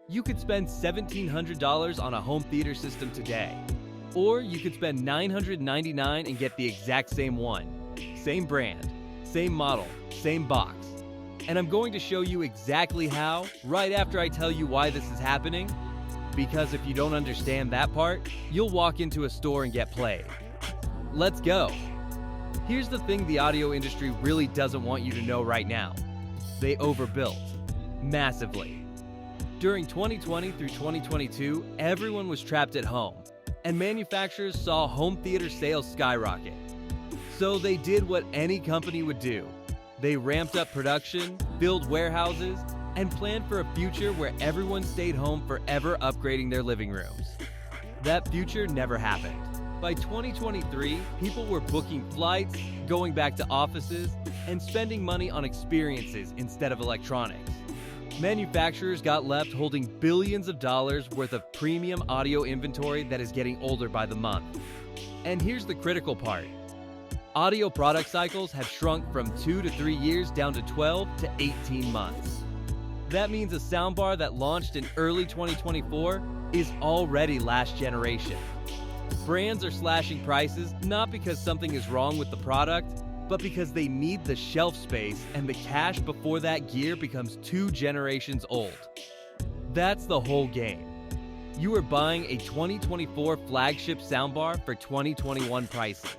You could spend $1,700 on a home theater system today. Or you could spend $999 and get the exact same one. Same brand, same model, same box. And I'm going to show you exactly how right after I tell you why this is happening. Because if you don't understand that part, you'll walk into a store and get played. Let's go. Here's the thing the audio industry really doesn't want you to know right now. They overbuilt. Massively. During 2020 through 2022, everyone was trapped at home, and manufacturers saw home theater sales skyrocket. So they did what any company would do. They ramped up production, filled warehouses, and planned for a future where everyone stayed home forever upgrading their living rooms. That future never happened. By 2023, people were booking flights, going back to offices, and spending money on experiences instead of electronics. Manufacturers got left holding billions of dollars worth of premium audio inventory that is getting older by the month. And here's the critical part. Audio product cycles have shrunk from 2 to 3 years down to 12 to 18 months. That means a soundbar that launched in early 2024 is already last generation. Brands are slashing prices not because something is wrong with the product, but because they need the shelf space and the cash before that gear becomes 2 generations old. That's the whole game. You are buying a 2024 flagship soundbar for 2021 prices.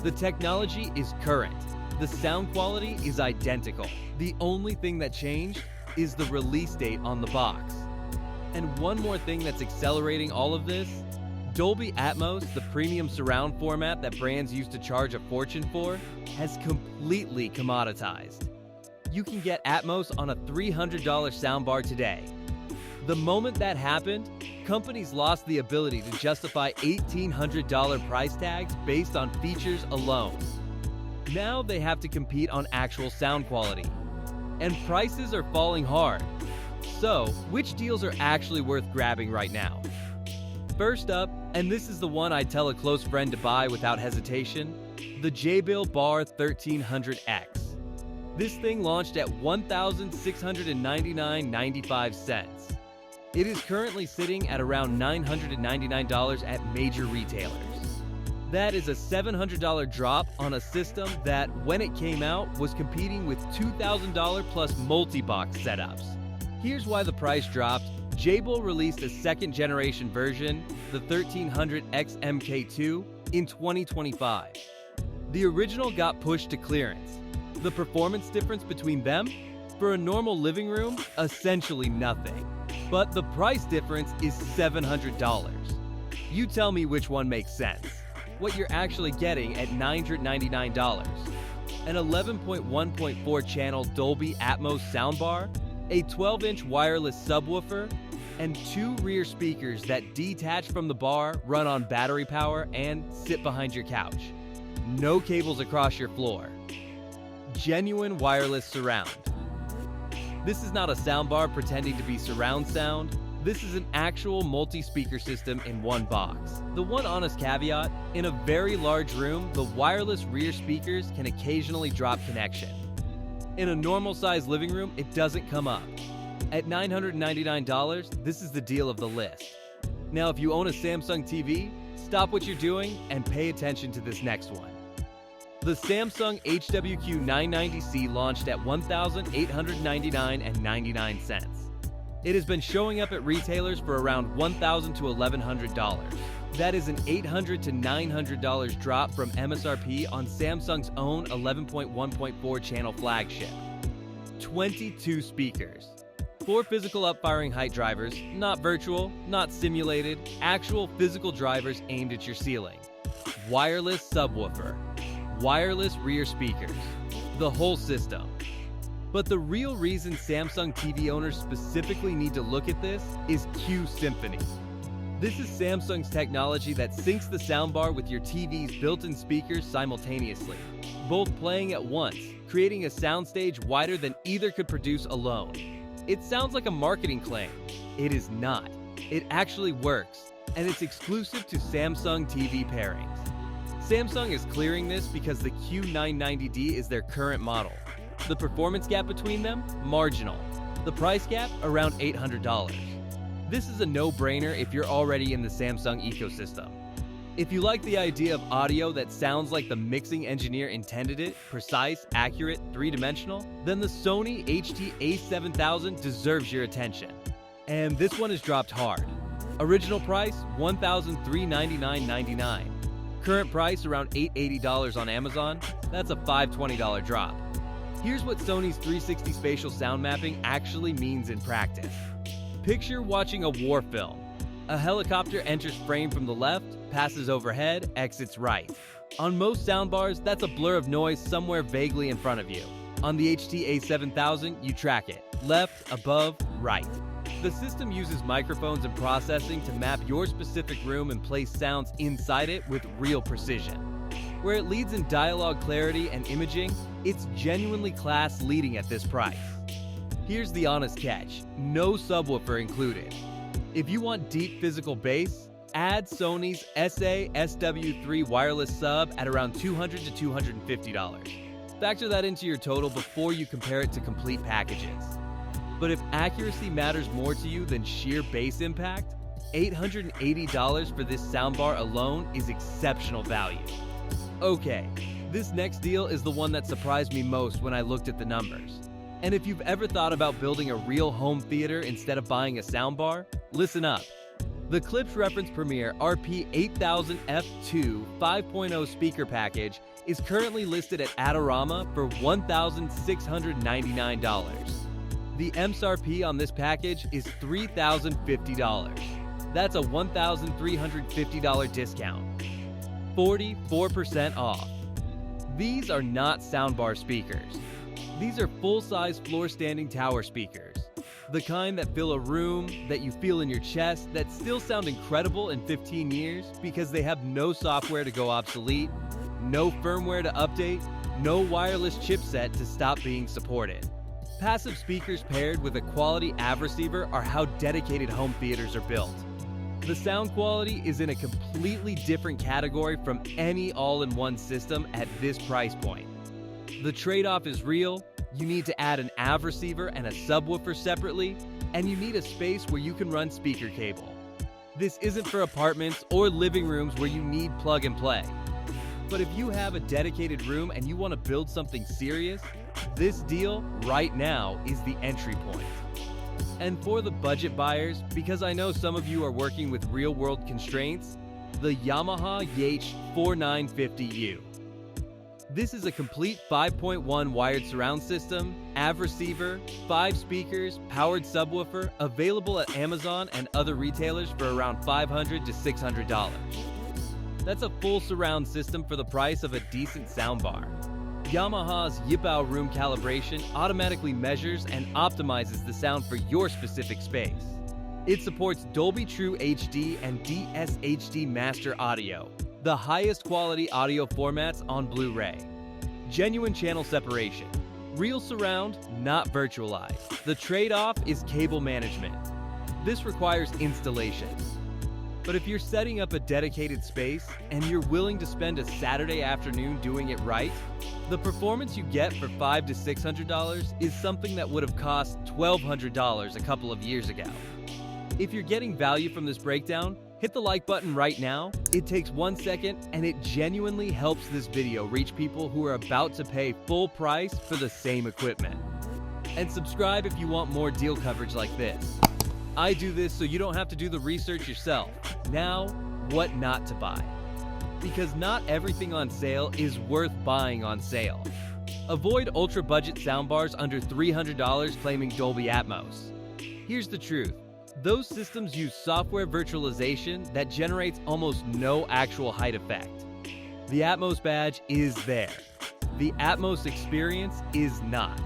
The technology is current. The sound quality is identical. The only thing that changed is the release date on the box. And one more thing that's accelerating all of this, Dolby Atmos, the premium surround format that brands used to charge a fortune for, has completely commoditized. You can get Atmos on a $300 soundbar today. The moment that happened, companies lost the ability to justify $1,800 price tags based on features alone. Now they have to compete on actual sound quality. And prices are falling hard. So, which deals are actually worth grabbing right now? First up, and this is the one I'd tell a close friend to buy without hesitation, the JBL Bar 1300X. This thing launched at $1,699.95. It is currently sitting at around $999 at major retailers. That is a $700 drop on a system that, when it came out, was competing with $2,000 plus multi-box setups. Here's why the price dropped. JBL released a second-generation version, the 1300X MK2, in 2025. The original got pushed to clearance. The performance difference between them? For a normal living room, essentially nothing. But the price difference is $700. You tell me which one makes sense. What you're actually getting at $999. An 11.1.4 channel Dolby Atmos soundbar, a 12-inch wireless subwoofer, and 2 rear speakers that detach from the bar, run on battery power, and sit behind your couch. No cables across your floor. Genuine wireless surround. This is not a soundbar pretending to be surround sound. This is an actual multi-speaker system in one box. The one honest caveat, in a very large room, the wireless rear speakers can occasionally drop connection. In a normal-sized living room, it doesn't come up. At $999, this is the deal of the list. Now, if you own a Samsung TV, stop what you're doing and pay attention to this next one. The Samsung Q990C launched at $1,899.99. It has been showing up at retailers for around $1,000 to $1,100. That is an $800 to $900 drop from MSRP on Samsung's own 11.1.4 channel flagship. 22 speakers. 4 physical up-firing height drivers, not virtual, not simulated, actual physical drivers aimed at your ceiling. Wireless subwoofer. Wireless rear speakers. The whole system. But the real reason Samsung TV owners specifically need to look at this is Q Symphony. This is Samsung's technology that syncs the soundbar with your TV's built-in speakers simultaneously, both playing at once, creating a soundstage wider than either could produce alone. It sounds like a marketing claim. It is not. It actually works, and it's exclusive to Samsung TV pairings. Samsung is clearing this because the Q990D is their current model. The performance gap between them? Marginal. The price gap? Around $800. This is a no-brainer if you're already in the Samsung ecosystem. If you like the idea of audio that sounds like the mixing engineer intended it, precise, accurate, three-dimensional, then the Sony HT-A7000 deserves your attention. And this one is dropped hard. Original price, $1,399.99. Current price around $880 on Amazon. That's a $520 drop. Here's what Sony's 360 spatial sound mapping actually means in practice. Picture watching a war film. A helicopter enters frame from the left, passes overhead, exits right. On most soundbars, that's a blur of noise somewhere vaguely in front of you. On the HT-A7000, you track it. Left, above, right. The system uses microphones and processing to map your specific room and place sounds inside it with real precision. Where it leads in dialogue clarity and imaging, it's genuinely class-leading at this price. Here's the honest catch: no subwoofer included. If you want deep physical bass, add Sony's SA-SW3 wireless sub at around $200 to $250. Factor that into your total before you compare it to complete packages. But if accuracy matters more to you than sheer bass impact, $880 for this soundbar alone is exceptional value. Okay, this next deal is the one that surprised me most when I looked at the numbers. And if you've ever thought about building a real home theater instead of buying a soundbar, listen up. The Klipsch Reference Premier RP8000F2 5.0 speaker package is currently listed at Adorama for $1,699. The MSRP on this package is $3,050. That's a $1,350 discount. 44% off. These are not soundbar speakers. These are full-size floor-standing tower speakers. The kind that fill a room, that you feel in your chest, that still sound incredible in 15 years because they have no software to go obsolete, no firmware to update, no wireless chipset to stop being supported. Passive speakers paired with a quality AV receiver are how dedicated home theaters are built. The sound quality is in a completely different category from any all-in-one system at this price point. The trade-off is real. You need to add an AV receiver and a subwoofer separately, and you need a space where you can run speaker cable. This isn't for apartments or living rooms where you need plug and play. But if you have a dedicated room and you want to build something serious, this deal right now is the entry point. And for the budget buyers, because I know some of you are working with real-world constraints, the Yamaha YH-4950U. This is a complete 5.1 wired surround system, AV receiver, 5 speakers, powered subwoofer, available at Amazon and other retailers for around $500 to $600. That's a full surround system for the price of a decent soundbar. Yamaha's JBL room calibration automatically measures and optimizes the sound for your specific space. It supports Dolby True HD and DSHD Master Audio, the highest quality audio formats on Blu-ray. Genuine channel separation. Real surround, not virtualized. The trade-off is cable management. This requires installation. But if you're setting up a dedicated space and you're willing to spend a Saturday afternoon doing it right, the performance you get for $500 to $600 is something that would have cost $1,200 a couple of years ago. If you're getting value from this breakdown, hit the like button right now. It takes 1 second and it genuinely helps this video reach people who are about to pay full price for the same equipment. And subscribe if you want more deal coverage like this. I do this so you don't have to do the research yourself. Now, what not to buy. Because not everything on sale is worth buying on sale. Avoid ultra-budget soundbars under $300 claiming Dolby Atmos. Here's the truth. Those systems use software virtualization that generates almost no actual height effect. The Atmos badge is there. The Atmos experience is not.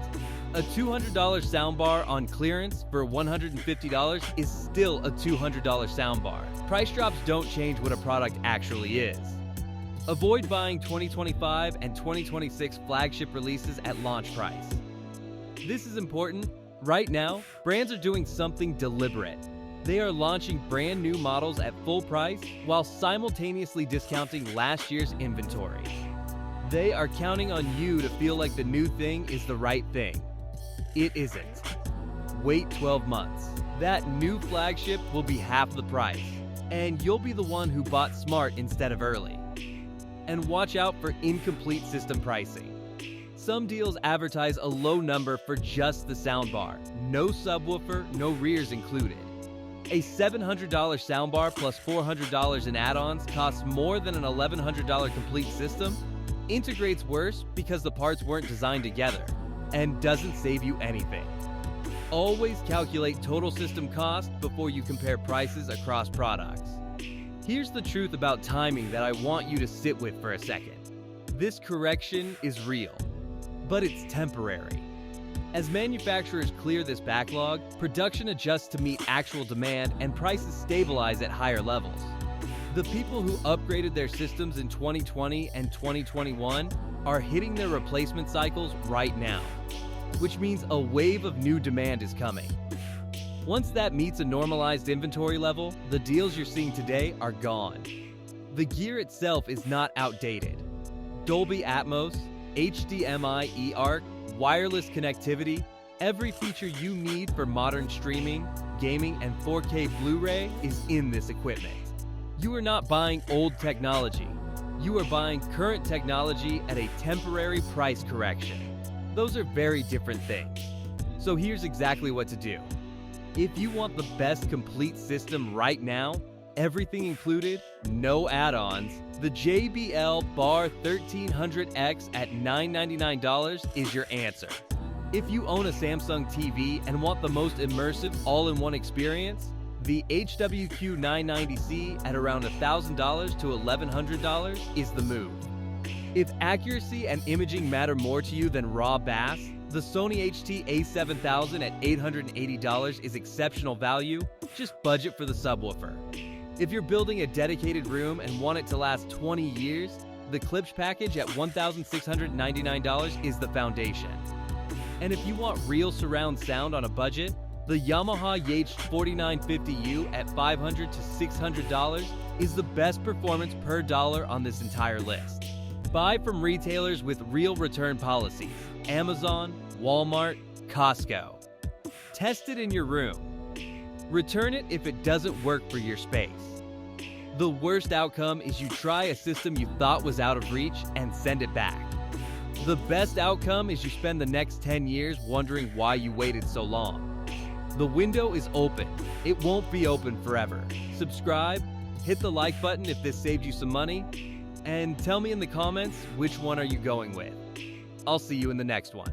A $200 soundbar on clearance for $150 is still a $200 soundbar. Price drops don't change what a product actually is. Avoid buying 2025 and 2026 flagship releases at launch price. This is important. Right now, brands are doing something deliberate. They are launching brand new models at full price while simultaneously discounting last year's inventory. They are counting on you to feel like the new thing is the right thing. It isn't. Wait 12 months. That new flagship will be half the price, and you'll be the one who bought smart instead of early. And watch out for incomplete system pricing. Some deals advertise a low number for just the soundbar, no subwoofer, no rears included. A $700 soundbar plus $400 in add-ons costs more than an $1,100 complete system, integrates worse because the parts weren't designed together, and doesn't save you anything. Always calculate total system cost before you compare prices across products. Here's the truth about timing that I want you to sit with for a second. This correction is real, but it's temporary. As manufacturers clear this backlog, production adjusts to meet actual demand and prices stabilize at higher levels. The people who upgraded their systems in 2020 and 2021 are hitting their replacement cycles right now, which means a wave of new demand is coming. Once that meets a normalized inventory level, the deals you're seeing today are gone. The gear itself is not outdated. Dolby Atmos, HDMI eARC, wireless connectivity, every feature you need for modern streaming, gaming, and 4K Blu-ray is in this equipment. You are not buying old technology. You are buying current technology at a temporary price correction. Those are very different things. So here's exactly what to do. If you want the best complete system right now, everything included, no add-ons, the JBL Bar 1300X at $999 is your answer. If you own a Samsung TV and want the most immersive all-in-one experience, the Q990C at around $1,000 to $1,100 is the move. If accuracy and imaging matter more to you than raw bass, the Sony HT-A7000 at $880 is exceptional value, just budget for the subwoofer. If you're building a dedicated room and want it to last 20 years, the Klipsch package at $1,699 is the foundation. And if you want real surround sound on a budget, the Yamaha HT-4950U at $500 to $600 is the best performance per dollar on this entire list. Buy from retailers with real return policies, Amazon, Walmart, Costco. Test it in your room. Return it if it doesn't work for your space. The worst outcome is you try a system you thought was out of reach and send it back. The best outcome is you spend the next 10 years wondering why you waited so long. The window is open. It won't be open forever. Subscribe, hit the like button if this saved you some money, and tell me in the comments which one are you going with. I'll see you in the next one.